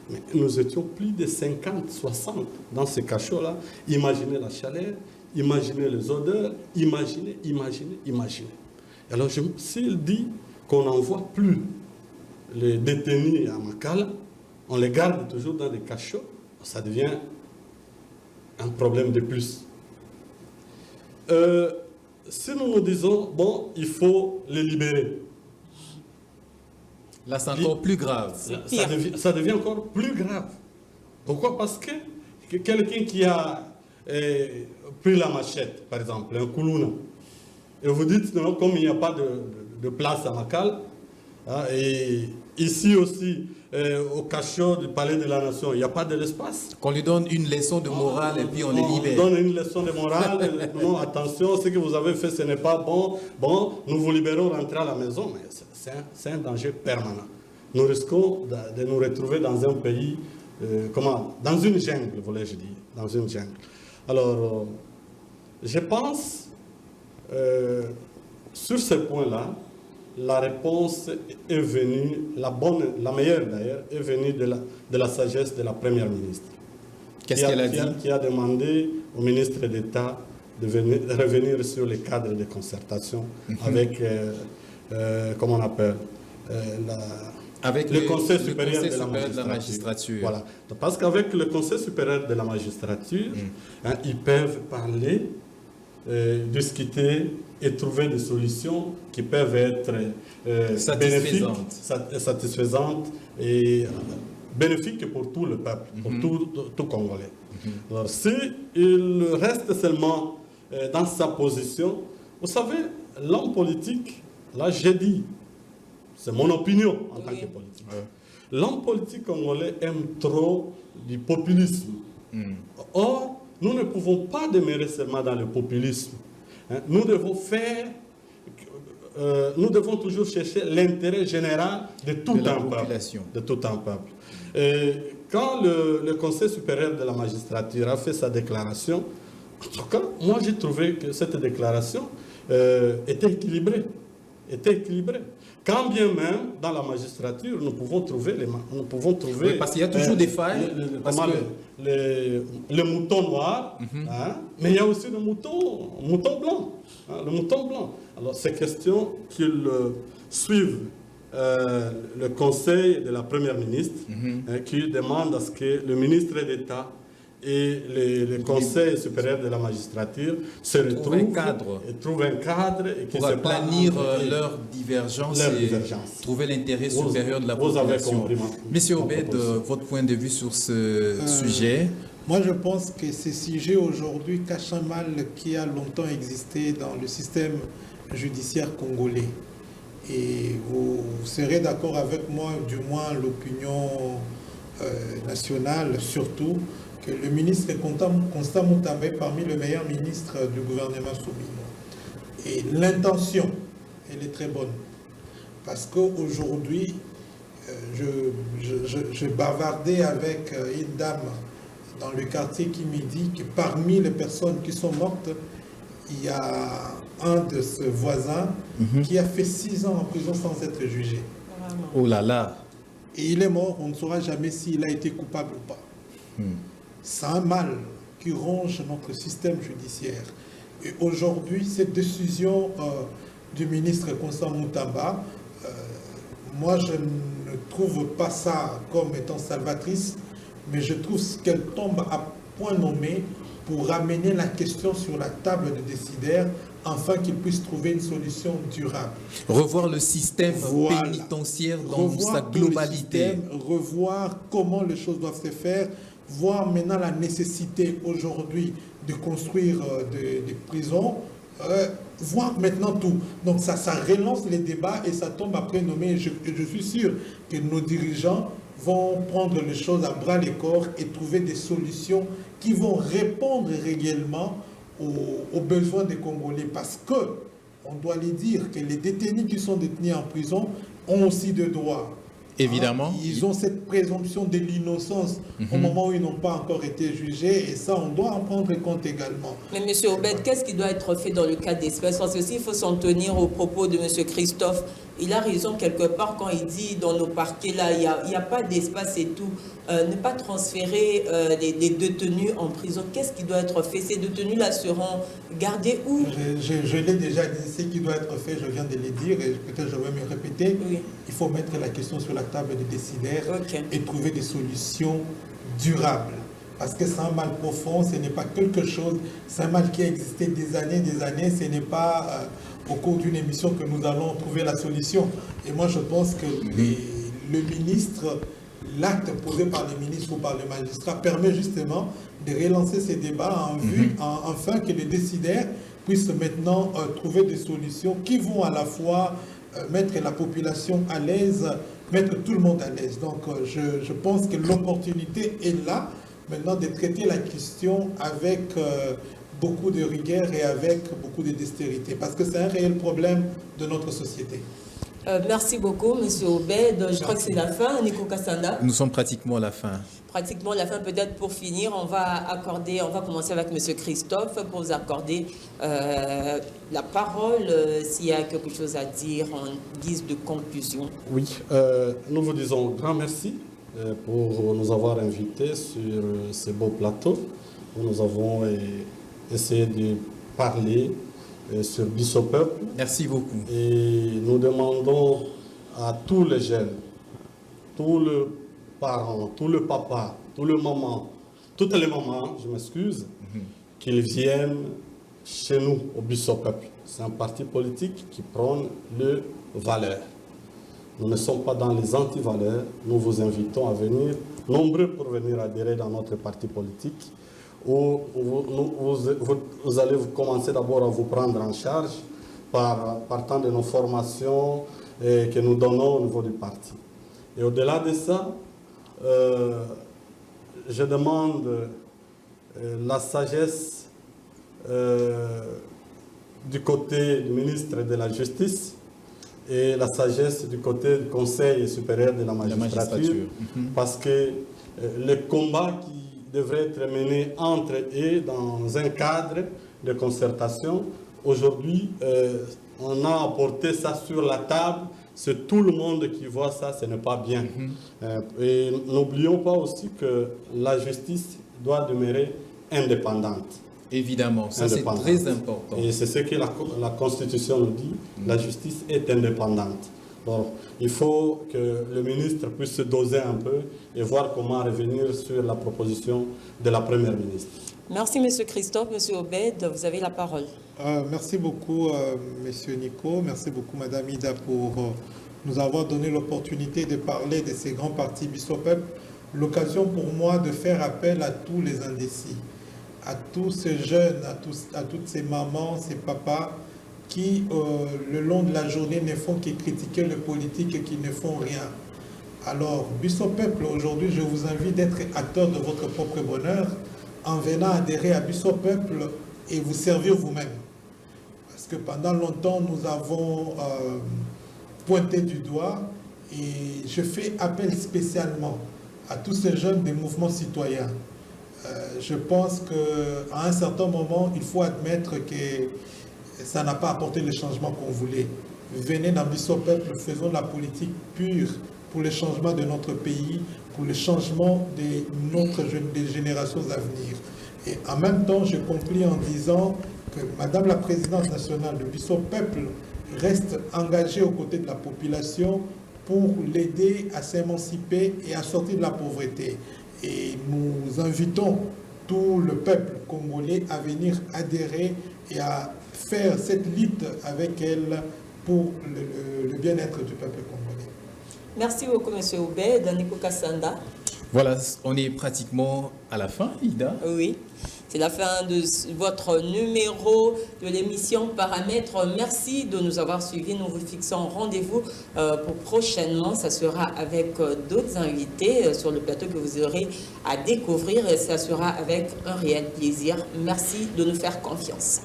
Mais nous étions plus de 50, 60 dans ces cachots-là. Imaginez la chaleur, imaginez les odeurs, imaginez. Alors, s'il dit qu'on n'envoie plus les détenus à Makala, on les garde toujours dans des cachots, ça devient un problème de plus. Si nous nous disons, bon, il faut les libérer. Là, c'est encore plus grave. Ça devient encore plus grave. Pourquoi? Parce que quelqu'un qui a pris la machette, par exemple, un Koulouna, et vous dites, non, comme il n'y a pas de place à Makala, hein, et ici aussi, au cachot du Palais de la Nation, il n'y a pas de l'espace. Qu'on lui donne une leçon de morale et puis on les libère. On donne une leçon de morale. Non, attention, ce que vous avez fait, ce n'est pas bon. Bon, nous vous libérons, rentrer à la maison. Mais c'est un danger permanent. Nous risquons de nous retrouver dans un pays, dans une jungle, voulais-je dire. Dans une jungle. Alors, je pense, sur ce point-là, la réponse est venue, la meilleure d'ailleurs, est venue de la sagesse de la Première ministre. Qu'est-ce qu'elle a dit? Qui a demandé au ministre d'État de revenir sur les cadres de concertation avec, comment on appelle, avec le Conseil supérieur de la magistrature. Voilà. Parce qu'avec le Conseil supérieur de la magistrature, ils peuvent parler, discuter et trouver des solutions qui peuvent être satisfaisantes et bénéfiques pour tout le peuple, pour tout Congolais. Alors, s'il reste seulement dans sa position, vous savez, l'homme politique, là j'ai dit, c'est mon opinion en tant que politique, l'homme politique congolais aime trop du populisme. Or, nous ne pouvons pas demeurer seulement dans le populisme. Nous devons nous devons toujours chercher l'intérêt général de tout un peuple. Et quand le Conseil supérieur de la magistrature a fait sa déclaration, en tout cas, moi j'ai trouvé que cette déclaration était équilibrée. Quand bien même, dans la magistrature, nous pouvons trouver... Oui, parce qu'il y a toujours des failles. Le mouton noir, mais il y a aussi le mouton blanc. Le mouton blanc. Alors, c'est question qu'ils suivent le conseil de la Première ministre, qui demande à ce que le ministre d'État et le Conseil supérieur de la magistrature se retrouvent et trouvent un cadre et qui pour planir leurs divergences et trouver l'intérêt supérieur de la population. Monsieur Obed, votre point de vue sur ce sujet? Moi, je pense que ce sujet aujourd'hui cache un mal qui a longtemps existé dans le système judiciaire congolais. Et vous serez d'accord avec moi, du moins l'opinion nationale surtout, que le ministre Constant Moutambe est parmi les meilleurs ministres du gouvernement Soubino. Et l'intention, elle est très bonne. Parce qu'aujourd'hui, je bavardais avec une dame dans le quartier qui me dit que parmi les personnes qui sont mortes, il y a un de ses voisins qui a fait 6 ans en prison sans être jugé. Oh là là. Et il est mort, on ne saura jamais s'il a été coupable ou pas. C'est un mal qui ronge notre système judiciaire. Et aujourd'hui, cette décision du ministre Constant Moutamba, moi je ne trouve pas ça comme étant salvatrice, mais je trouve qu'elle tombe à point nommé pour ramener la question sur la table des décideurs afin qu'ils puissent trouver une solution durable. Revoir le système pénitentiaire dans sa globalité. Revoir comment les choses doivent se faire, voir maintenant la nécessité aujourd'hui de construire des prisons, voir maintenant tout. Donc ça relance les débats et ça tombe après nommer. Je suis sûr que nos dirigeants vont prendre les choses à bras le corps et trouver des solutions qui vont répondre réellement aux besoins des Congolais. Parce que, on doit les dire, que les détenus qui sont détenus en prison ont aussi des droits. Évidemment. Ils ont cette présomption de l'innocence au moment où ils n'ont pas encore été jugés, et ça, on doit en prendre compte également. Mais M. Obed, qu'est-ce qui doit être fait dans le cas d'espèce? Parce que s'il faut s'en tenir aux propos de M. Christophe, il a raison quelque part quand il dit dans nos parquets, là, il n'y a pas d'espace et tout. Ne pas transférer les détenus en prison, qu'est-ce qui doit être fait? Ces détenus-là seront gardés où? Je l'ai déjà dit, ce qui doit être fait, je viens de le dire, et peut-être je vais me répéter. Oui. Il faut mettre la question sur la table des décideurs et trouver des solutions durables. Parce que c'est un mal profond, ce n'est pas quelque chose, c'est un mal qui a existé des années, ce n'est pas au cours d'une émission que nous allons trouver la solution. Et moi je pense que le ministre, l'acte posé par le ministre ou par le magistrat permet justement de relancer ces débats en vue, afin que les décideurs puissent maintenant trouver des solutions qui vont à la fois mettre la population à l'aise, mettre tout le monde à l'aise. Donc je pense que l'opportunité est là maintenant de traiter la question avec beaucoup de rigueur et avec beaucoup de dextérité, parce que c'est un réel problème de notre société. Merci beaucoup, M. Obed. Je crois que c'est la fin, Nico Kassanda. Nous sommes pratiquement à la fin. Pratiquement la fin, peut-être pour finir, on va commencer avec M. Christophe pour vous accorder la parole s'il y a quelque chose à dire en guise de conclusion. Oui, nous vous disons grand merci pour nous avoir invités sur ce beau plateau où nous avons essayé de parler sur Bissau-Peuple. Merci beaucoup. Et nous demandons à tous les jeunes, tous les parents, tous les papas, tous les mamans, toutes les mamans, je m'excuse, qu'ils viennent chez nous au Bissau-Peuple. C'est un parti politique qui prône les valeurs. Nous ne sommes pas dans les anti-valeurs. Nous vous invitons à venir, nombreux pour venir adhérer dans notre parti politique, où vous allez commencer d'abord à vous prendre en charge partant de nos formations que nous donnons au niveau du parti. Et au-delà de ça, je demande la sagesse du côté du ministre de la Justice et la sagesse du côté du Conseil supérieur de la magistrature. Parce que le combat qui devrait être mené entre eux dans un cadre de concertation, aujourd'hui, on a apporté ça sur la table. C'est tout le monde qui voit ça, ce n'est pas bien. Et n'oublions pas aussi que la justice doit demeurer indépendante. Évidemment, ça c'est très important. Et c'est ce que la Constitution nous dit, la justice est indépendante. Donc, il faut que le ministre puisse se doser un peu et voir comment revenir sur la proposition de la Première ministre. Merci, M. Christophe. M. Obed, vous avez la parole. Merci beaucoup, M. Nico. Merci beaucoup, Mme Ida, pour nous avoir donné l'opportunité de parler de ces grands partis Bissau-Peuple. L'occasion pour moi de faire appel à tous les indécis, à tous ces jeunes, à toutes ces mamans, ces papas, qui, le long de la journée, ne font que critiquer le politique et qui ne font rien. Alors, Bissau-Peuple, aujourd'hui, je vous invite d'être acteur de votre propre bonheur en venant adhérer à Bissau-Peuple et vous servir vous-même. Parce que pendant longtemps, nous avons pointés du doigt et je fais appel spécialement à tous ces jeunes des mouvements citoyens. Je pense qu'à un certain moment, il faut admettre que ça n'a pas apporté le changement qu'on voulait. Venez dans Bisso Peuple, faisons de la politique pure pour le changement de notre pays, pour le changement des générations à venir. Et en même temps, je conclue en disant que Madame la Présidente nationale de Bisso Peuple reste engagée aux côtés de la population pour l'aider à s'émanciper et à sortir de la pauvreté. Et nous invitons tout le peuple congolais à venir adhérer et à faire cette lutte avec elle pour le bien-être du peuple congolais. Merci beaucoup, M. Oubé. Daniko Kassanda. Voilà, on est pratiquement à la fin, Ida. Oui, c'est la fin de votre numéro de l'émission Paramètres. Merci de nous avoir suivis. Nous vous fixons rendez-vous pour prochainement. Ça sera avec d'autres invités sur le plateau que vous aurez à découvrir et ça sera avec un réel plaisir. Merci de nous faire confiance.